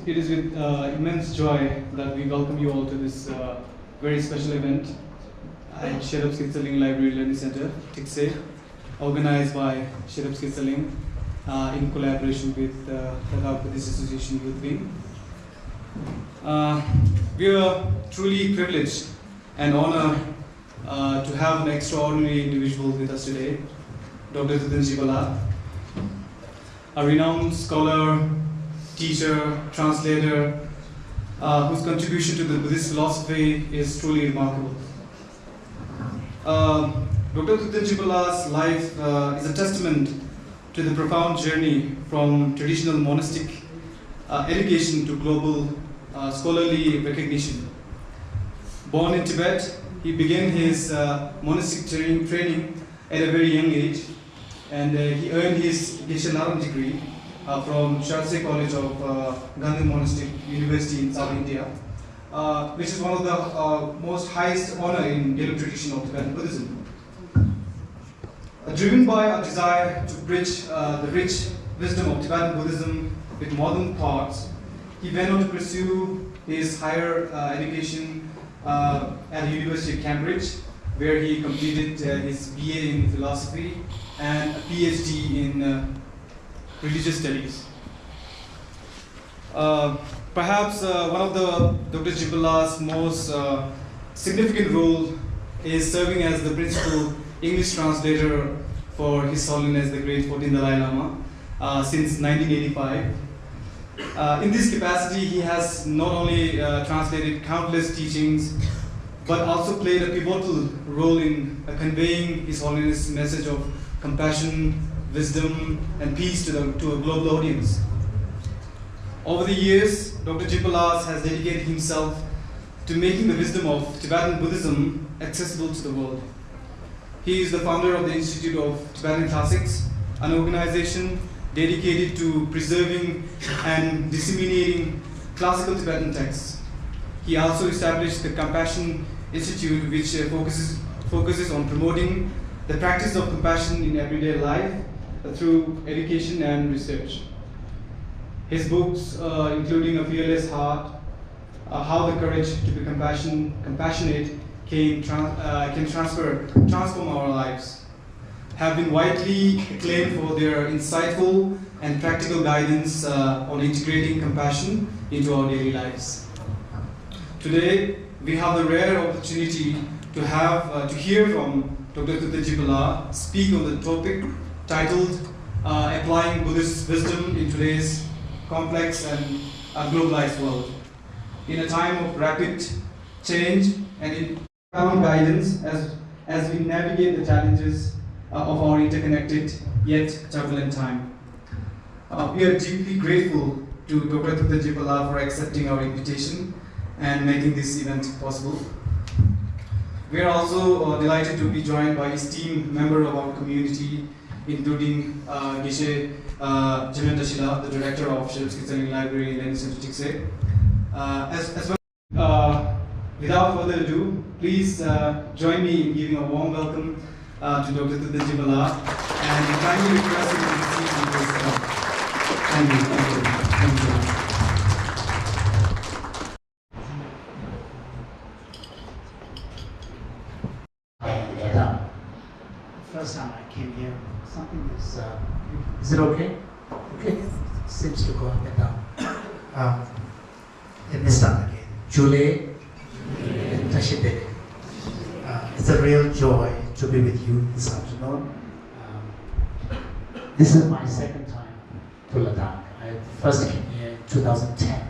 It is with immense joy that we welcome you all to this very special event at Sherab Skitsaling Library Learning Center, TICSE, organized by Sherab Skitsaling in collaboration with the Buddish Association Youth Wing. We are truly privileged and honored to have an extraordinary individual with us today, Dr.Thupten Jinpa, a renowned scholar, teacher, translator, whose contribution to the Buddhist philosophy is truly remarkable. Dr.Thupten Jinpa's life is a testament to the profound journey from traditional monastic education to global scholarly recognition. Born in Tibet, he began his monastic training at a very young age, and he earned his Geshe degree from Sharse College of Gandhi Monastic University in South India, which is one of the most highest honor in Gelug tradition of Tibetan Buddhism. Driven by a desire to bridge the rich wisdom of Tibetan Buddhism with modern thoughts, he went on to pursue his higher education at the University of Cambridge, where he completed his BA in philosophy and a PhD in religious studies. Perhaps one of the Dr. Jinpa's most significant role is serving as the principal English translator for His Holiness the Great 14th Dalai Lama since 1985. In this capacity, he has not only translated countless teachings, but also played a pivotal role in conveying His Holiness' message of compassion, wisdom, and peace to a global audience. Over the years, Dr. Jinpa has dedicated himself to making the wisdom of Tibetan Buddhism accessible to the world. He is the founder of the Institute of Tibetan Classics, an organization dedicated to preserving and disseminating classical Tibetan texts. He also established the Compassion Institute, which focuses on promoting the practice of compassion in everyday life through education and research. His books, including A Fearless Heart, How the Courage to be Compassionate can transform our lives, have been widely acclaimed for their insightful and practical guidance on integrating compassion into our daily lives. Today, we have the rare opportunity to hear from Dr. Thupten Jinpa speak on the topic titled Applying Buddhist Wisdom in Today's Complex and Globalized World. In a time of rapid change and in profound guidance as we navigate the challenges of our interconnected yet turbulent time. We are deeply grateful to Dr. Thupten Jinpa for accepting our invitation and making this event possible. We are also delighted to be joined by esteemed members of our community, including Geshe Shila, the director of Sherab Skitsaling Library Learning Center TICSE. As well, without further ado, please join me in giving a warm welcome to Dr. Thupten Jinpa and kindly request him to proceed with his talk. Thank you. Thank you. First time I came here, something is it okay? Okay, seems to go up and down. Let me start again. Jule, It's a real joy to be with you this afternoon. This is my second time to Ladakh. I first came here in 2010.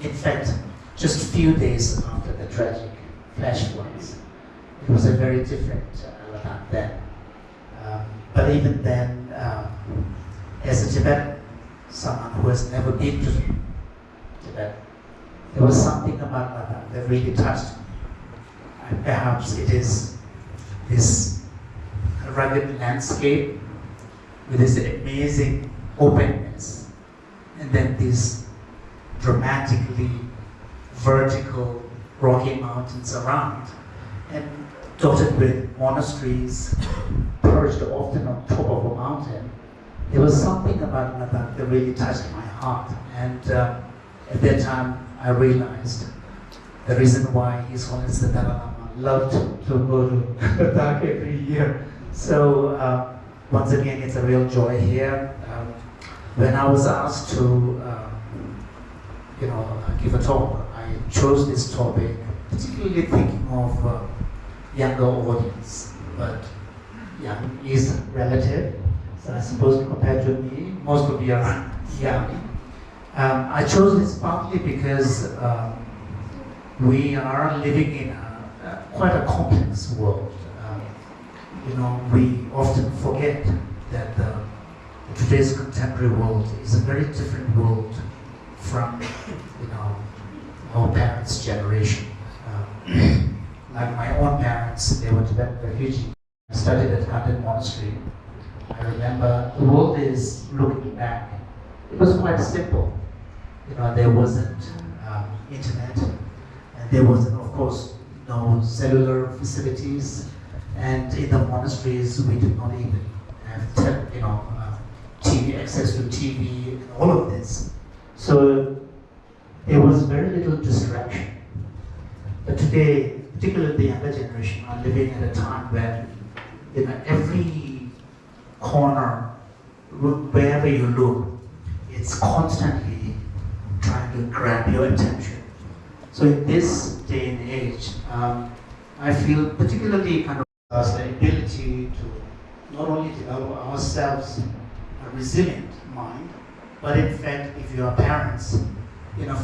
In fact, just a few days after the tragic flash floods. It was a very different Ladakh then. But even then, as a Tibetan, someone who has never been to Tibet, there was something about Ladakh that really touched me. And perhaps it is this rugged landscape with this amazing openness, and then these dramatically vertical rocky mountains around, and dotted with monasteries perched often on top of a mountain. There was something about Ladakh that really touched my heart, and at that time I realized the reason why His Holiness the Dalai Lama loved to go to Ladakh every year. So once again, it's a real joy here. When I was asked to give a talk, I chose this topic particularly thinking of younger audience, but young is relative. So I suppose compared to me, most of you are young. I chose this partly because we are living in quite a complex world. We often forget that today's contemporary world is a very different world from our parents' generation. Like my own parents, they were Tibetan refugees. I studied at Kanden Monastery. I remember the world is looking back. It was quite simple. There wasn't internet, and there wasn't, of course, no cellular facilities. And in the monasteries, we did not even have TV, access to TV, and all of this. So there was very little distraction. But today, particularly the younger generation, are living at a time where every corner, wherever you look, it's constantly trying to grab your attention. So in this day and age, I feel particularly kind of the ability to not only develop ourselves a resilient mind, but in fact, if you are parents,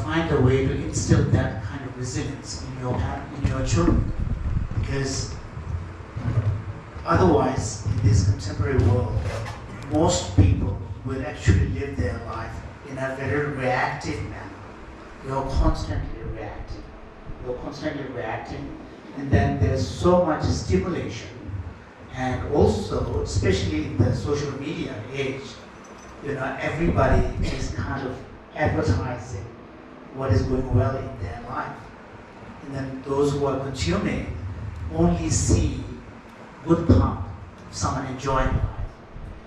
find a way to instill that kind of resilience in your children, because otherwise, in this contemporary world, most people will actually live their life in a very reactive manner. You're constantly reacting. And then there's so much stimulation, and also, especially in the social media age, everybody is kind of advertising what is going well in their life. And then those who are consuming only see good part of someone enjoying life,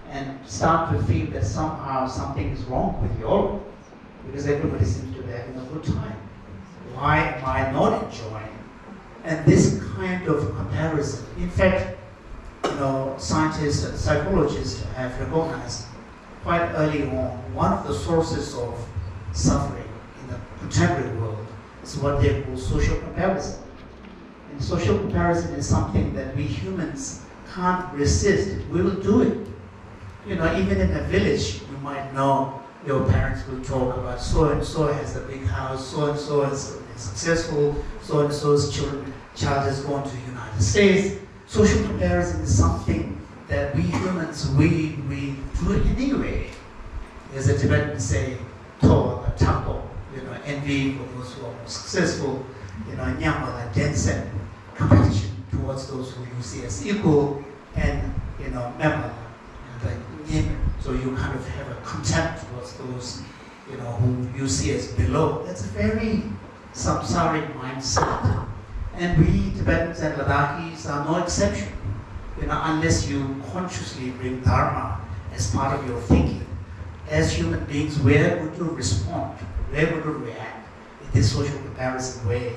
and start to feel that somehow something is wrong with your life, because everybody seems to be having a good time. Why am I not enjoying? And this kind of comparison, in fact, scientists and psychologists have recognized quite early on, one of the sources of suffering in the contemporary world is what they call social comparison. And social comparison is something that we humans can't resist. We will do it. Even in a village, you might know your parents will talk about so-and-so has a big house, so-and-so is successful, so-and-so's child has gone to the United States. Social comparison is something that we humans, we do it anyway. There's a Tibetan saying, to tapo, envy for those who are more successful, nyamala densen, competition towards those who you see as equal, and memala, so you kind of have a contempt towards those, who you see as below. That's a very samsaric mindset. And we Tibetans and Ladakhis are no exception. Unless you consciously bring dharma as part of your thinking, as human beings, we're going to respond, we're going to react in this social comparison way.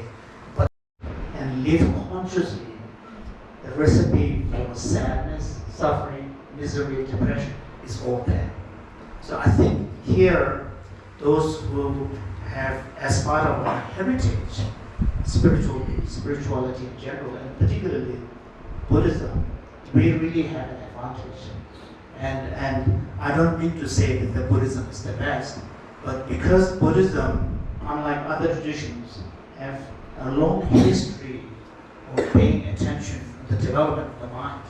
And live consciously, the recipe for sadness, suffering, misery, depression is all there. So I think here, those who have, as part of our heritage, spirituality in general, and particularly Buddhism, we really have an advantage. And I don't mean to say that the Buddhism is the best, but because Buddhism, unlike other traditions, have a long history of paying attention to the development of the mind,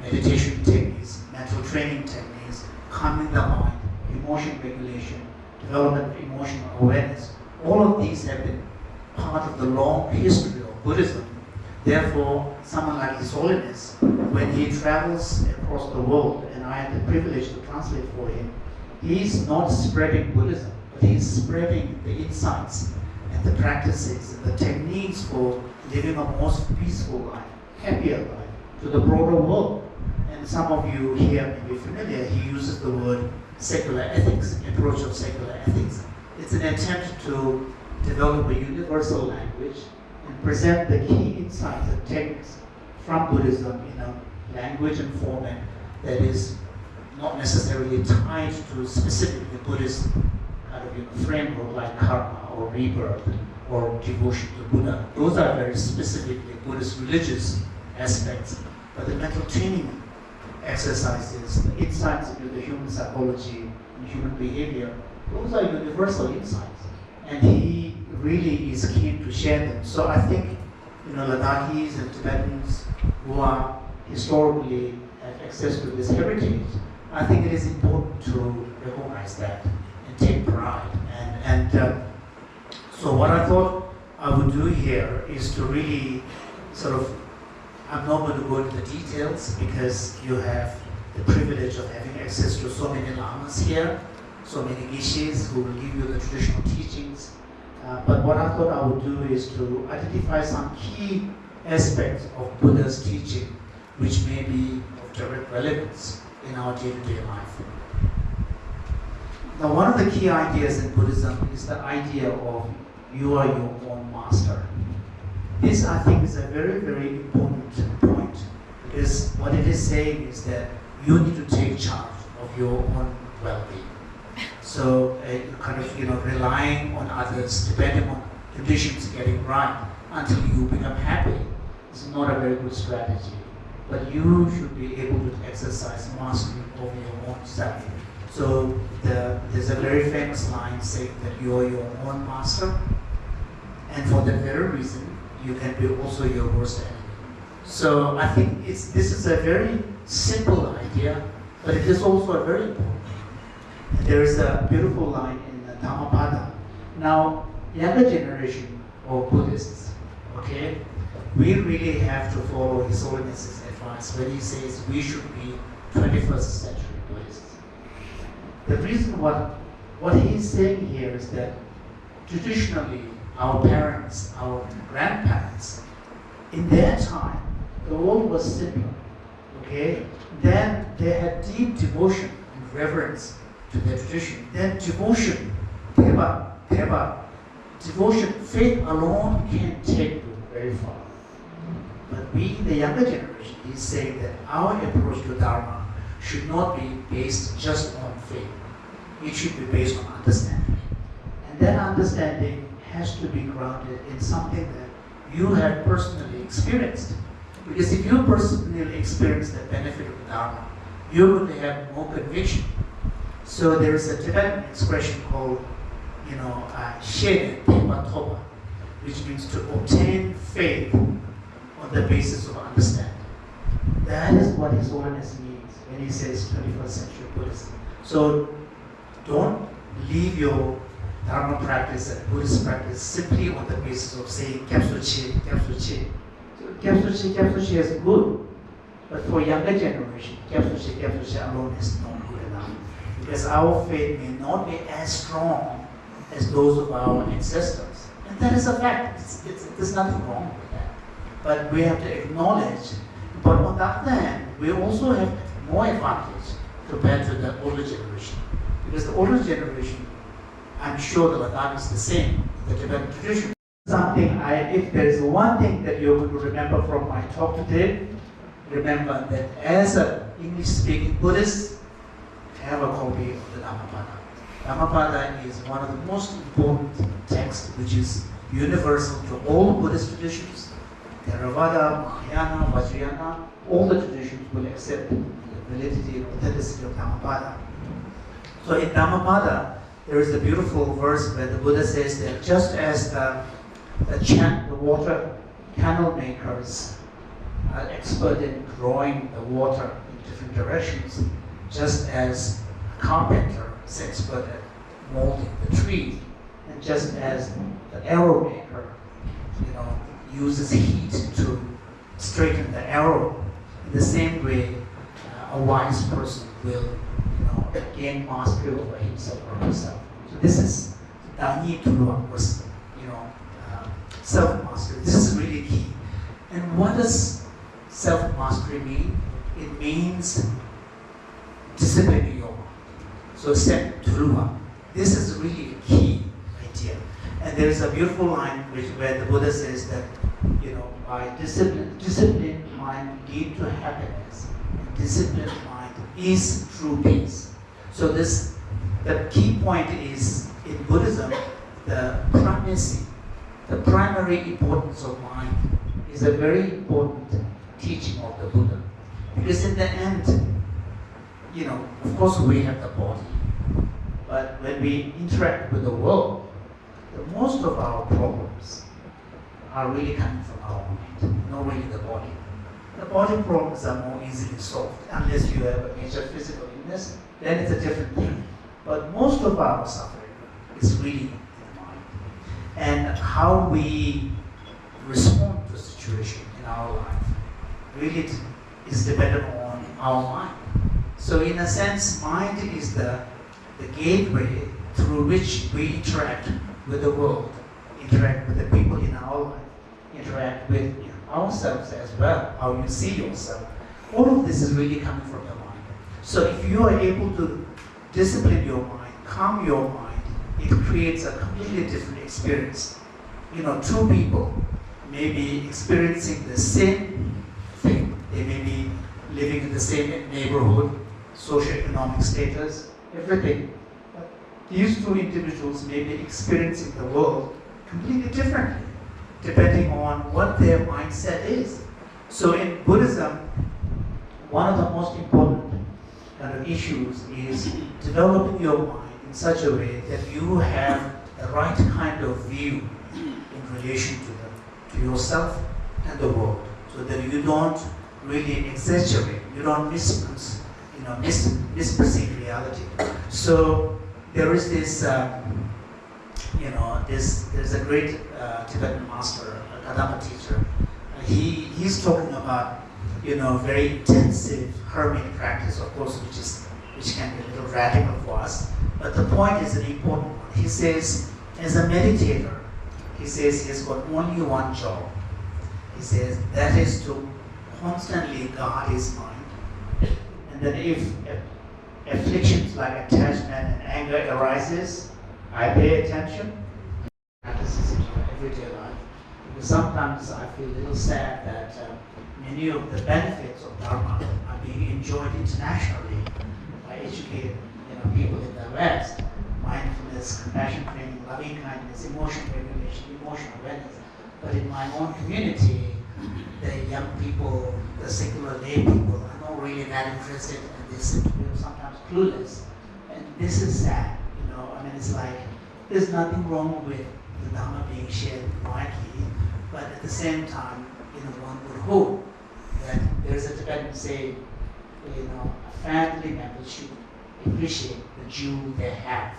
meditation techniques, mental training techniques, calming the mind, emotion regulation, development of emotional awareness, all of these have been part of the long history of Buddhism. Therefore, someone like His Holiness, when he travels across the world, and I had the privilege to translate for him, he's not spreading Buddhism, but he's spreading the insights and the practices and the techniques for living a most peaceful life, happier life, to the broader world. And some of you here may be familiar, he uses the word secular ethics, approach of secular ethics. It's an attempt to develop a universal language and present the key insights and techniques from Buddhism in a language and format that is not necessarily tied to specifically Buddhist kind of framework like karma or rebirth or devotion to Buddha. Those are very specifically Buddhist religious aspects, but the mental training exercises, the insights into the human psychology and human behavior, those are universal insights. And he really is keen to share them. So I think, Ladakhis and Tibetans who are historically have access to this heritage, I think it is important to recognize that and take pride. So what I thought I would do here is to really I'm not going to go into the details because you have the privilege of having access to so many lamas here, so many gishis who will give you the traditional teachings. But what I thought I would do is to identify some key aspects of Buddha's teaching which may be of direct relevance in our day-to-day life. Now, one of the key ideas in Buddhism is the idea of you are your own master. This, I think, is a very, very important point, because what it is saying is that you need to take charge of your own well-being. So, relying on others, depending on conditions getting right until you become happy is not a very good strategy. But you should be able to exercise mastery over your own self. So, there's a very famous line saying that you are your own master, and for that very reason, you can be also your worst enemy. So I think this is a very simple idea, but it is also a very important one. There is a beautiful line in the Dhammapada. Now, younger generation of Buddhists, okay, we really have to follow His Holiness's advice when he says we should be 21st century Buddhists. The reason what he's saying here is that traditionally, our parents, our grandparents, in their time, the world was simpler, okay? Then they had deep devotion and reverence to their tradition. Then devotion, devotion, faith alone can't take you very far. But we, the younger generation, is saying that our approach to Dharma should not be based just on faith. It should be based on understanding. And that understanding has to be grounded in something that you have personally experienced. Because if you personally experience the benefit of the Dharma, you're going to have more conviction. So there is a Tibetan expression called, Shede Tepa Toba, which means to obtain faith on the basis of understanding. That is what His Holiness means when he says 21st century Buddhism. So don't leave your Dharma practice and Buddhist practice simply on the basis of saying Kyapsuchi, Kyapsuchi. So Kyapsuchi is good, but for younger generation, Kyapsuchi alone is not good enough. Because our faith may not be as strong as those of our ancestors. And that is a fact. There's nothing wrong with that. But we have to acknowledge, but on the other hand, we also have more advantage compared to the older generation. Because the older generation, I'm sure the Ladakh is the same, the Tibetan tradition. If there is one thing that you're going to remember from my talk today, remember that as an English-speaking Buddhist, have a copy of the Dhammapada. Dhammapada is one of the most important texts which is universal to all Buddhist traditions. Theravada, Mahayana, Vajrayana, all the traditions will accept the validity and authenticity of Dhammapada. So in Dhammapada, there is a beautiful verse where the Buddha says that just as the water canal makers are expert in drawing the water in different directions, just as a carpenter is expert at molding the tree, and just as the arrow maker, uses heat to straighten the arrow, in the same way, a wise person will, gain mastery over himself or herself. So this is Dani Tuluang was, self-mastery. This is really key. And what does self-mastery mean? It means disciplining your mind. So Set Tuluang. This is really a key idea. And there is a beautiful line where the Buddha says that, by disciplined mind lead to happiness. And disciplined mind is true peace. So the key point is, in Buddhism, the primacy, the primary importance of mind is a very important teaching of the Buddha. Because in the end, of course we have the body, but when we interact with the world, most of our problems are really coming from our mind, not really the body. The body problems are more easily solved, unless you have a major physical illness, then it's a different thing. But most of our suffering is really in the mind. And how we respond to a situation in our life really is dependent on our mind. So in a sense, mind is the gateway through which we interact with the world, interact with the people in our life, interact with ourselves as well, how you see yourself. All of this is really coming from your mind. So if you are able to discipline your mind, calm your mind, it creates a completely different experience. Two people may be experiencing the same thing. They may be living in the same neighborhood, socioeconomic status, everything. But these two individuals may be experiencing the world completely differently, depending on what their mindset is. So in Buddhism, one of the most important kind of issues is developing your mind in such a way that you have the right kind of view in relation to yourself and the world, so that you don't really exaggerate, you don't misperceive reality. So there is this, there's a great Tibetan master, a Kadama teacher. He's talking about, very intensive hermit practice, of course, which can be a little radical for us. But the point is an important one. He says, as a meditator, he says he has got only one job. He says that is to constantly guard his mind. And then if afflictions like attachment and anger arises, I pay attention. Practices in my everyday life. Because sometimes I feel a little sad that many of the benefits of dharma are being enjoyed internationally by educated people in the West. Mindfulness, compassion training, loving kindness, emotion regulation, emotional awareness. But in my own community, the young people, the secular lay people are not really that interested, and they seem to be sometimes clueless. And this is sad, it's like there's nothing wrong with the Dharma being shared widely, but at the same time, one would hope that there's a Tibetan saying, a family member should appreciate the Jew they have.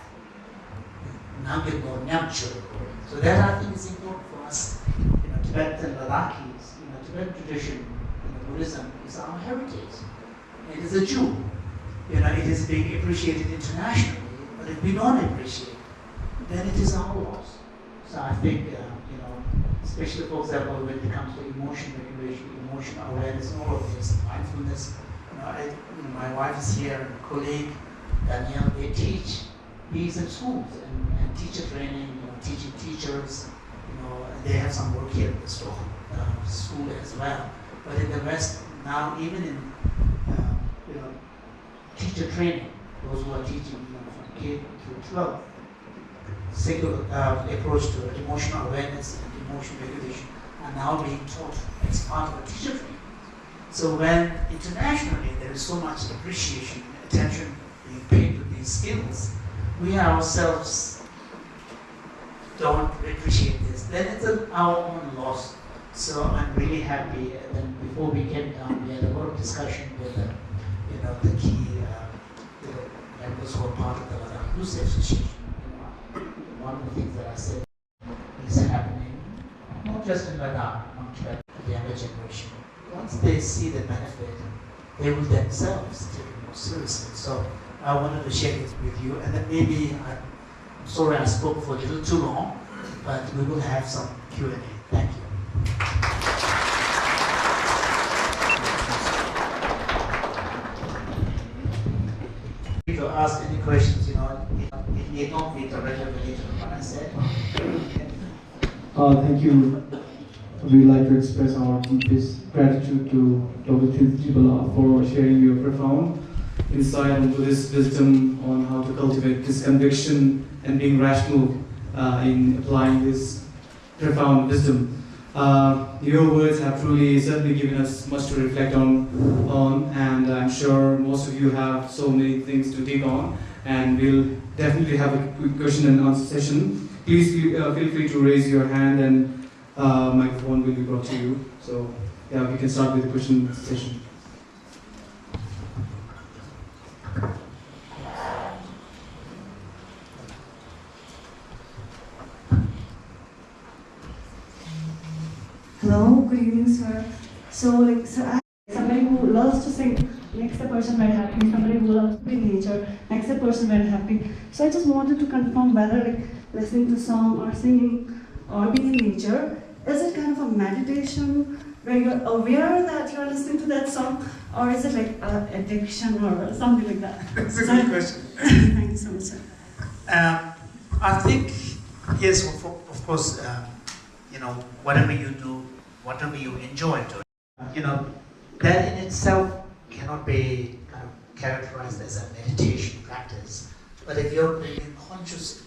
So that I think is important for us, Tibetan Ladakis, Tibetan tradition, Buddhism is our heritage. It is a Jew. It is being appreciated internationally, but if we don't appreciate, then it is our loss. So I think, especially for example, when it comes to emotion regulation, emotion awareness, all of this, mindfulness, my wife is here, and a colleague, Danielle, they teach these in schools and teacher training, teaching teachers, and they have some work here in the school as well. But in the West, now even in teacher training, those who are teaching from K through 12, single approach to emotional awareness and emotion regulation are now being taught as part of a teacher training. So when internationally there is so much appreciation and attention being paid to these skills, we ourselves don't appreciate this, then it's our own loss. So I'm really happy that before we came down, we had a lot of discussion with the key members who are part of the Ladakh Youth Association. One of the things that I said is happening, not just in Ladakh, but the younger generation. Once they see the benefit, they will themselves take it more seriously. So I wanted to share this with you, and then maybe I'm sorry I spoke for a little too long, but we will have some Q&A. Thank you. To ask any questions, it need not be directly related to what I said. Thank you. We'd like to express our deepest gratitude to Dr.Thupten Jinpa for sharing your profound insight on Buddhist wisdom on how to cultivate this conviction and being rational in applying this profound wisdom. Your words have certainly given us much to reflect on, and I'm sure most of you have so many things to take on, and we'll definitely have a quick question and answer session. Please feel free to raise your hand, and microphone will be brought to you. So yeah, we can start with the question session. Hello, good evening, sir. So I somebody who loves to sing makes the person very happy. Somebody who loves to be in nature makes the person very happy. So I just wanted to confirm whether listening to song or singing or being in nature, is it kind of a meditation where you're aware that you're listening to that song, or is it like addiction or something like that? That's a good question. Thank you so much, sir. I think, yes, of course, whatever you do, whatever you enjoy doing, that in itself cannot be kind of characterized as a meditation practice. But if you're bringing conscious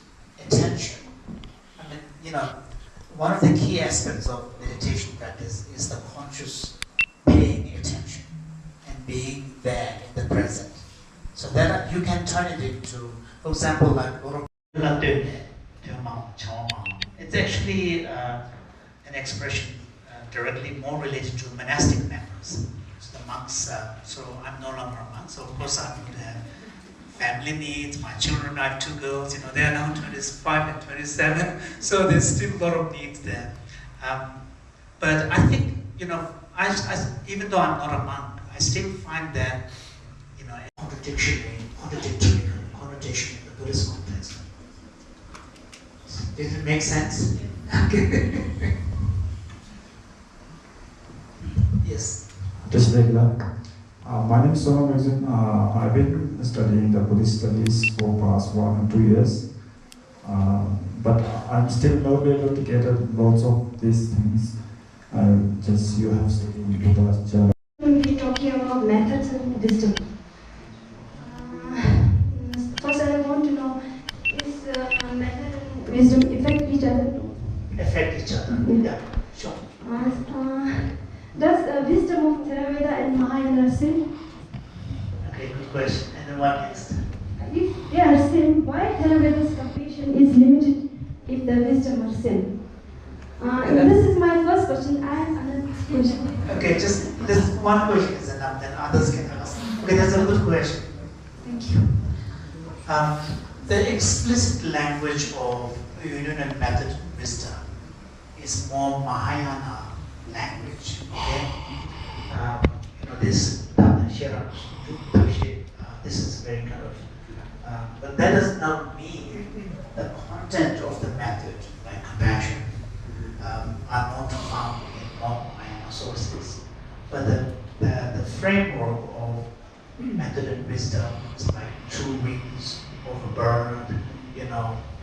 attention, one of the key aspects of meditation practice is the conscious paying attention and being there in the present. So that you can turn it into, for example, like it's actually an expression directly more related to monastic members. So the monks, so I'm no longer a monk, so of course I would have family needs, my children, I have 2 girls, they are now 25 and 27, so there's still a lot of needs there. But I think, I, even though I'm not a monk, I still find that, a contradictory connotation in the Buddhist context. Does it make sense? Yes. Just regular. My name is Sonam Yuzin. I've been studying the Buddhist studies for past 1 or 2 years. But I'm still not able to get lots of these things. Just you have studied Buddha. We're talking about methods and wisdom. First, I want to know, is method and wisdom affect each other? Affect each other. Yeah, sure. Does wisdom of Theravada and Mahayana sin? Okay, good question. And then what next? If they are sin, why Theravada's completion is limited if the wisdom are sin? This is my first question. I have another question. Okay, just this one question is enough, then others can ask. Okay, that's a good question. Thank you. The explicit language of union and method wisdom is more Mahayana language. Okay, this this is very kind of, but that does not mean the content of the method, like compassion, are not found in non-Mahayana sources. But the framework of method and wisdom is like 2 wings of a bird,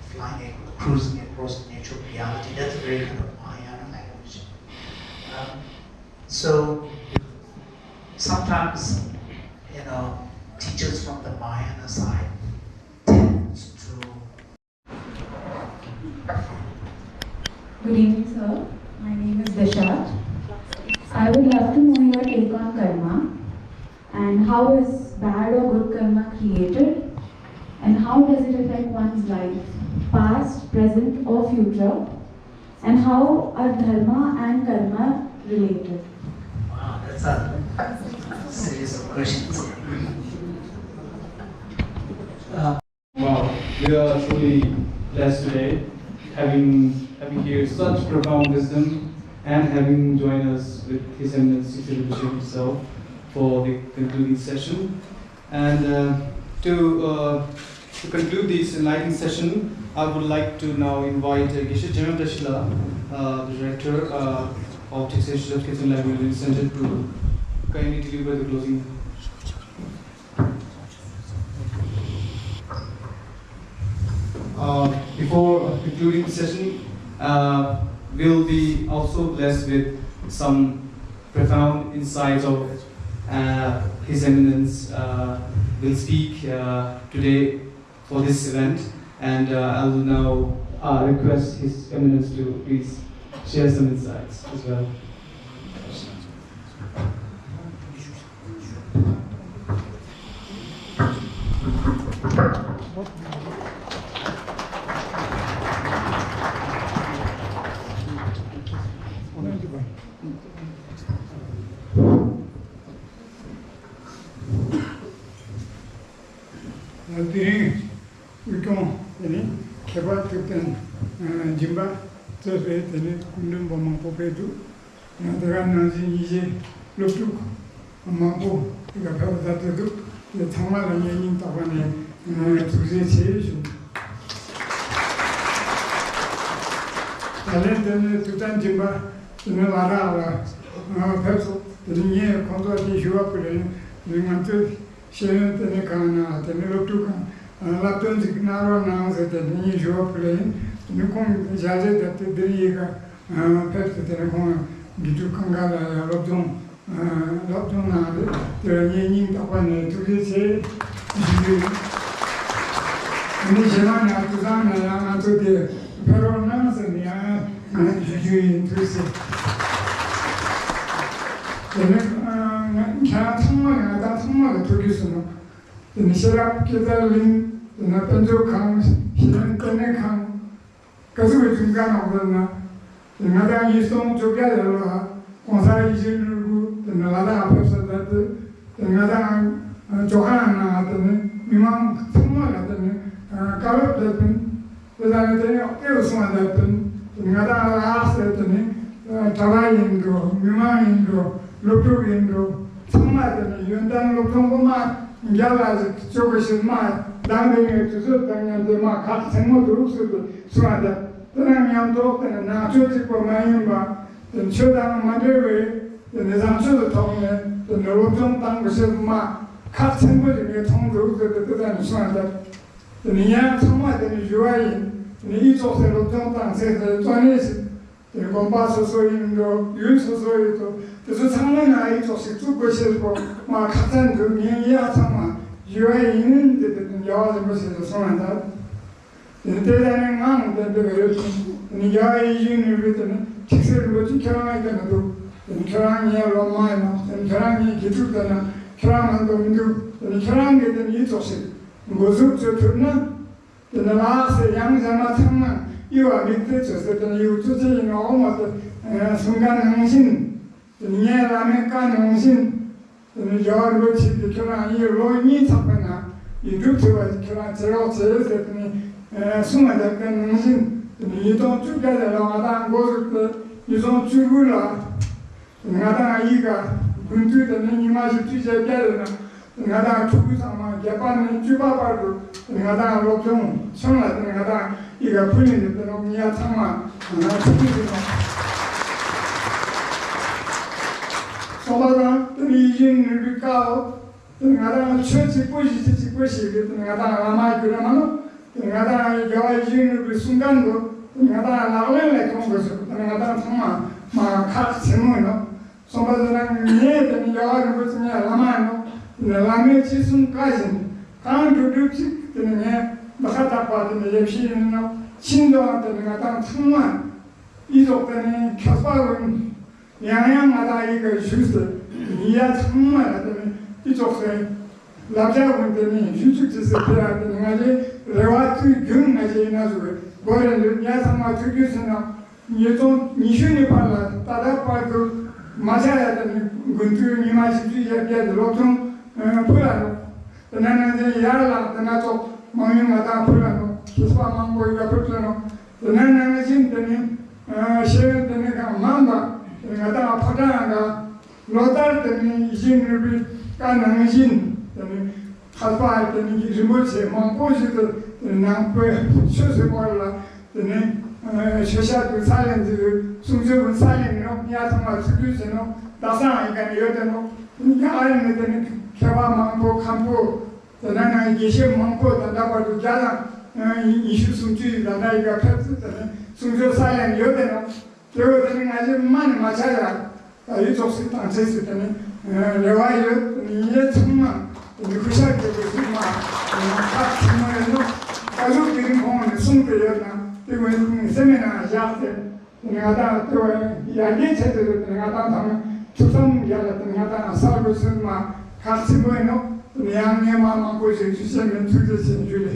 flying, cruising across nature reality. That's very kind of Mahayana language. So sometimes, teachers from the Mahayana side tend to Good evening, sir. My name is Dishat. I would love to know your take on karma and how is bad or good karma created and how does it affect one's life, past, present or future, and how are dharma and karma related? Wow, that's a series of questions. Wow, we are truly blessed today, having here such profound wisdom and having joined us with His Eminence himself for the concluding session. And to conclude this enlightening session, I would like to now invite Geshe General Dashila, the Director of Taxation of Kitchen Library Center, to kindly deliver the closing. Before concluding the session, we'll be also blessed with some profound insights of His Eminence will speak today for this event, and I will now request His Eminence to please share some insights as well. Dr.Thupten Jinpa, 저스에 되는 군den 보면 뽑혀도 내가 나중에 이제 로tuk 엄마고 이거 배워다도 정말 연예인 따라네 두세 제일 좀 달랜드는 두단 진바 저는 알아 배서 드니에 컨트롤이 휴업을 능한테 시행을 때는 가나 때는 로tuk Lapton Zignaro announced that the new job plane, Nukon Jaze that the Driga, Pet Telecom, Gitu Kangala, Lopton, the Yin Tapan, to this say, Nishaman Atuzana, to the Peronas and the Juju to say. The Catama, that's more to listen. The Nisharap Ketalin, the Napanjo comes, Shiran Tene come, Kazu Jungan Obana, the Nada Yisong together, Konsai Jinu, the Nalada Apesa, the Nada Johanna, the Mimam Tumana, the Gallup Lepin, the Nada Elsman Lepin, the Nada Last Lepin, Tala Indo, Mima Indo, Lupu Indo, Tumata, Yundan Lupunguma. Yalla 저것이 막 남에게 주서 당연히 막 같이 생모도 없어도 수하다. 그러면도 그냥 나중에 많이 봐. 저당 만들왜 내 상처도 통해 또 노동 땅 것이 막 같이 생모들이 통도 없어도 그다음 수하다. 그냥 정말 유아인 이쪽에서 노동 땅에서 전에서 공부해서 소인도 윤소소이도 그래서 상당히 아이 조식 두 것이고 막 같은 그 명이야 정말 유아인은 데든 여와서 것에서 소한다. 대단한 마음인데 그래도 유아인을 위해서는 직설로 지켜나가니까도 결혼이 로마이나 결혼이 기술되나 결혼한도 민도 결혼게든 이 조식 무슨 저 들나 나와서 양자나 참나 이와 밑에 졌을 이 주제인 어머도 순간 행신 니에라메 깐 행신 여러 집이 결혼 이 로인이 잡거나 이 루트와 결혼 제로 제였더니 숨어다 깐 행신 이동 주가에 나가다 고를 이동 주구라 나다 이가 군주되는 이마시 주제께는 나다 주구상마 개판은 주바바도 나다 로종 청라도 나다 이가 풀리는 데는 미야 참마 주구지마 소바가 이진을 비까오 나다 처치 꼬시 나다 아마 그러면은 나다 여이진을 비 순간도 나다 나올래 그런 것을 나다 참마 막 세모노 소바들랑 니에는 여하는 것은 라마노 라메 지순까지 강두둑지 되는 바카타파는 예피는 신도한테는 나다 참마 이족들이 켜스박은 양양마다 이거 주스 이야 정말 하더니 이족들이 남자분들이 휴직지서 해야 되는 거지 레와트 경나지 나서 뭐를 야상마 특유스나 예전 니슈니 팔라 따다파도 맞아야 되는 군투 니마시지 얘기하들 로통 풀라노 나는 이제 야라 나도 망명마다 풀라노 기스바 망고이가 풀라노 나는 진짜니 시행되는 가 만바 내가 파다가 로달 때문에 이진을 가능신 때문에 가서 때문에 이름을세 망고지도 남부에 수수 몰라 때문에 셔샤도 살렌지 숨죽은 살렌이노 야상마 특유세노 나상이가 여대노 야알네 때문에 개화 망고 간부 나는 이게 망고 단다바도 자랑 이슈 숨주이다 나이가 펼쳤 때문에 숨주 살렌 여대노 저거들은 아주 많이 맞아야 이쪽 단체했을 때는 레와이어 이게 정말 구시하게 정말 각 정말로 가족들이 보면 숨들였나 그리고 세미나 야때 내가 또 야기 체제도 내가 하면 축산 야라도 내가 살고 있으면 같이 모이노 양념만 먹고 주시면 주시는 줄이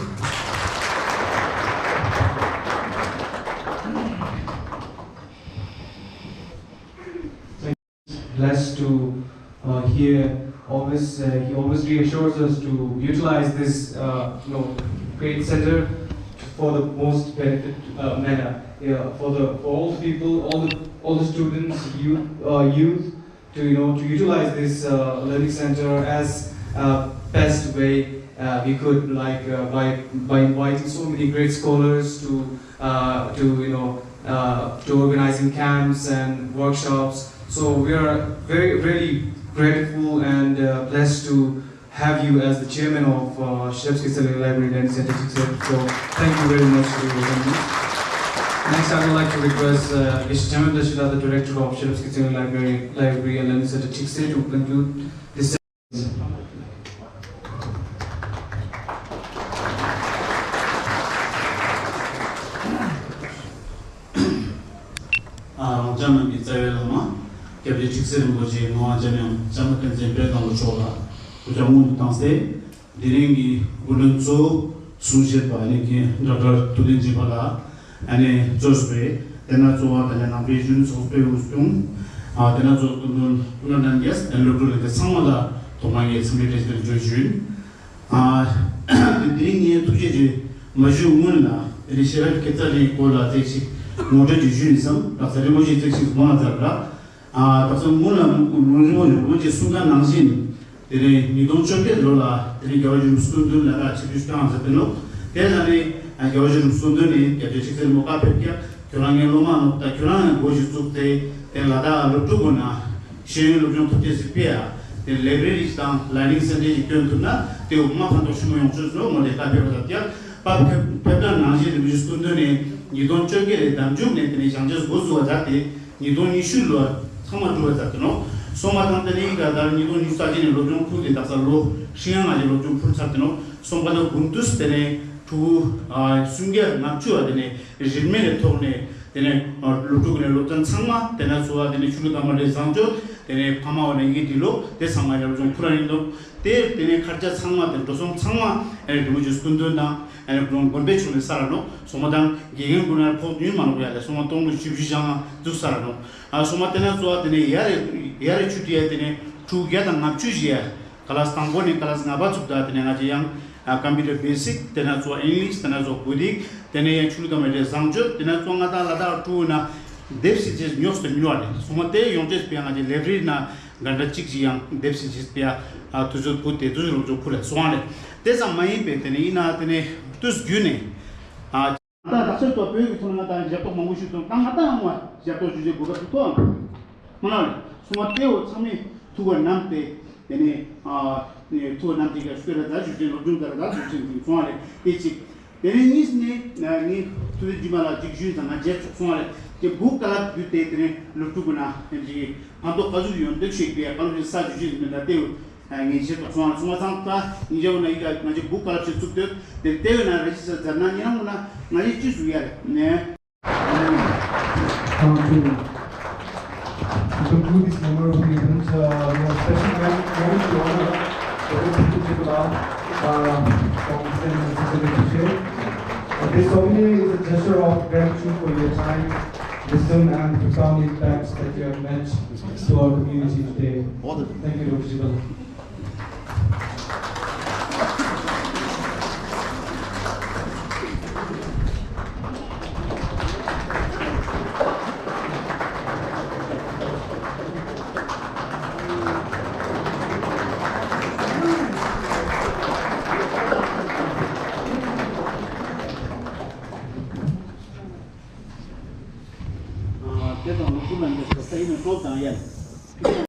Blessed to hear. Always, he always reassures us to utilize this, great center for the most benefit manner. For all the people, all the students, youth, to utilize this learning center as best way we could, like by inviting so many great scholars to organizing camps and workshops. So we are really grateful and blessed to have you as the chairman of Shevsky Library and Center. So thank you very much for your attendance. Next, I would like to request Mr. Jamal Dashida, the director of Shevsky Library and Learning Center, to conclude this. Capri Chixer Moji, Noa Janam, Jamakan Zembred on the Chola, Ujamun Tanse, Diringi, Ulunzo, Sujet Baliki, Dr.Thupten Jinpa, and a Josbe, then I saw the navigations of Peustum, then I saw London Yes, and looked at the Samala to my military Jujun. The Diringi Tuji, Majumuna, the Sheriff Ketali Kola takes Motor Junism, Dr. Emoji takes one of the Dr. Mula Muji Suga Nanzin, you don't check it, Lola, the Gaudium Student, Chipustan, the Peno, Telani, and Gaudium Student, get the Chicken Mokapekia, Kuranga Loma, the Kuranga, Goji Tukte, then Lada, Lotugona, Shin Lujon to disappear, the library is down, Lining Sunday, Kuntuna, the Umafan Shimo Chusno, the Tapia, Pepper Nanzi, the Student, you don't check it, and June, and just goes to a dati, you don't issue. Someone do that, no? So much on the league that you don't study in Lodum Put in Tasalo, Shian and Lodum Put Satino, somebody Buntus Tene to Sunger Matua, then a Jimene Tone, then a Lutugan Lotan Sama, then as well, then a Chulama de Sanjo, then a Pama and Gitilo, there's some other Purano, there, then a Karja Sama, then Dosum Sama, and which is Kunduna, and a Gombech on the Sarano, so Madame Gigant Gunnar Port Newman, where the Somaton with Chibijana do Sarano. Somatena so at the Yare Chutia, two get and Napchusia, Kalastangoni, Kalasnabatu, that in a young computer basic, then as well English, then as well Buddhic, then a Chulgamade Sanjo, then as well Lada Tuna, deficit news to Nuade. Somate, you just be on the Levrina, Ganda Chixian, deficit Pia, to put the Duzul to put a swan. There's a Maipe, Tenina, Tus Gune. That's a topic from the Japan Mamushi to Tangatama, Japan Juju Monal. So Mateo, Sami, to a Namte, then to a Namtica spirit that you do that you can it's then is need to the Jimala Jiju and a jet for the book that you take Lutuguna and the Ando Pazulion, the Shakespeare, and the Sajus that they and in Ship of Sumata, in Jona, Magic Book Culture took the Tevana registered the Nanyamuna, Marichus we are. To conclude this memorable event, we have special moment to honor Dr.Thupten Jinpa from the share. This holiday is a gesture of gratitude for your time, wisdom, and profound impacts that you have meant to our community today. Thank you, Dr. Jinpa.